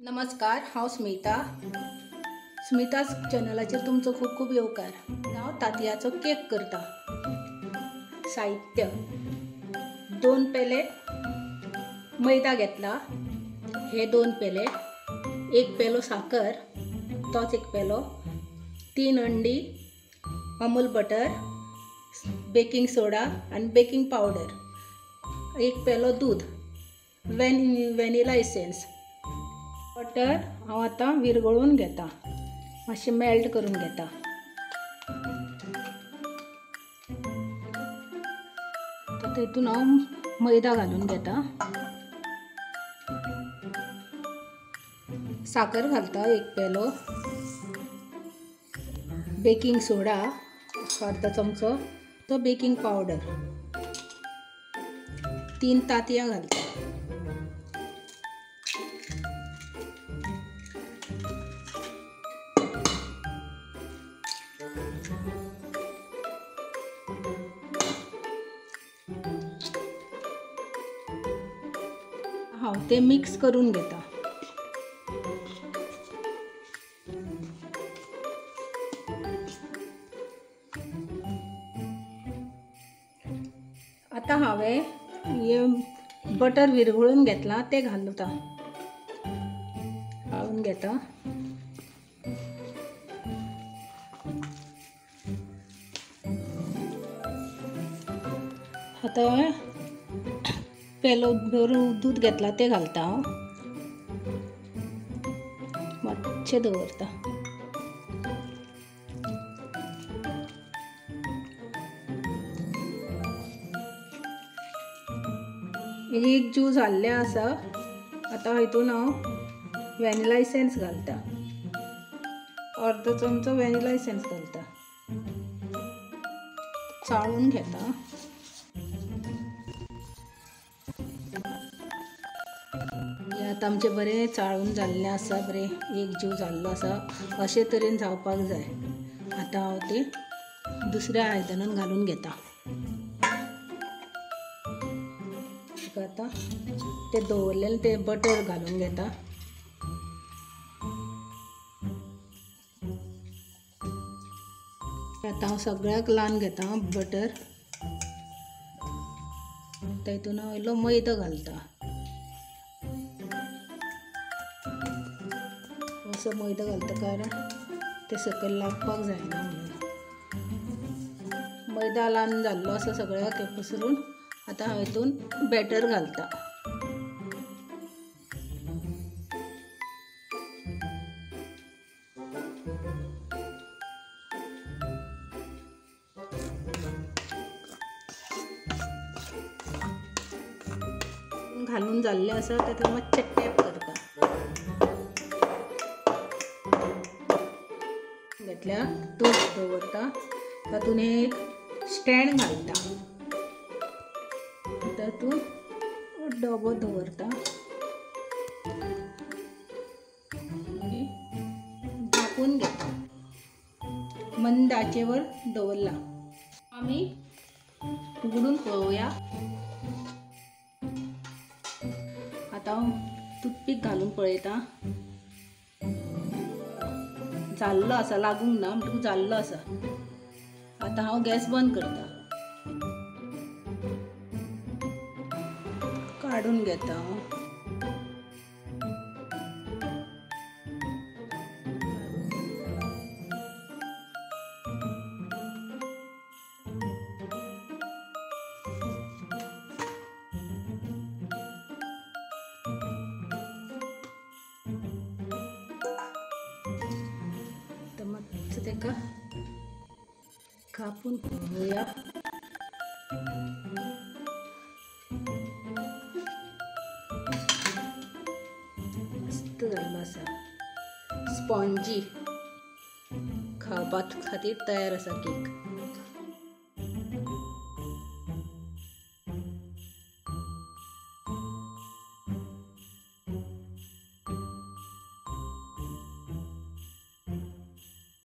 नमस्कार, हांव स्मिता चॅनलाचेर तुमचो खूब खूब येवकार। हांव तांतयाचो केक करता। साहित्य: 2 पेले मैदा घेतला, हे 2 पेले, 1 पेलो साखर, तोच 1 पेलो, 3 अंडी, अमूल बटर, बेकिंग सोडा आणि बेकिंग पावडर, 1 पेलो दूध, वॅनिला एसेन्स, बटर हांव आतां विरगळून घेता, मातशें मेल्ट करून घेता। तातूंत हांव मैदा घालून घेता, साखर घालता 1 पेलो, बेकिंग सोडा अर्धा चमचो, तो बेकिंग पावडर, 3 तांतयां घालता। हांव ते मिक्स करून घेता। आता हांवें बटर विरघळून घेतला ते घालता, घालून घेता। आता पेलो दूध घेतला ते घालता, हांव मातशें दवरता। एक ज्यूस जाल्लें आसा। आता हितून हांव वॅनिला एसेन्स घालता, अर्धो चमचो वॅनिला एसेन्स घालता, चाळून घेता। आता आमचें बरें चाळून जाल्लें आसा, बरें एक जीव जाल्लो आसा, अशे तरेन जावपाक जाय। आता हांव ते दुसऱ्या आयदनान घालून घेता। आता ते दवरलेलें ते बटर घालून घेता। आता हांव सगळ्याक लावन घेता बटर। तातूंत हांव इल्लो मैदो घालता, असो मैदो घालता कारण ते सकयल लागपाक जायना म्हणून। मैदा लावन जाल्लो आसा सगळ्याक हे पसरून। आता हांव हितून बॅटर घालता। घालून जाल्लें आसा, तातूंत मातशें टॅप करता। घेतल्यार तूप दवरता, तातूंत एक स्टँड घालता, तातूंत डबो दवरता, धापून घेता, मंद आचेवर दवरला। आमी उगडून पळोवया। आता हांव टूथपीक घालून पळयता, जाल्लो आसा, लागूंक ना म्हणटकूच जाल्लो आसा। आता हांव गॅस बंद करता, काडून घेता। मातशें तेका कापून पळोवया। मस्त जाल्लो आसा, स्पॉन्जी, खावपा खातीर तयार आसा केक।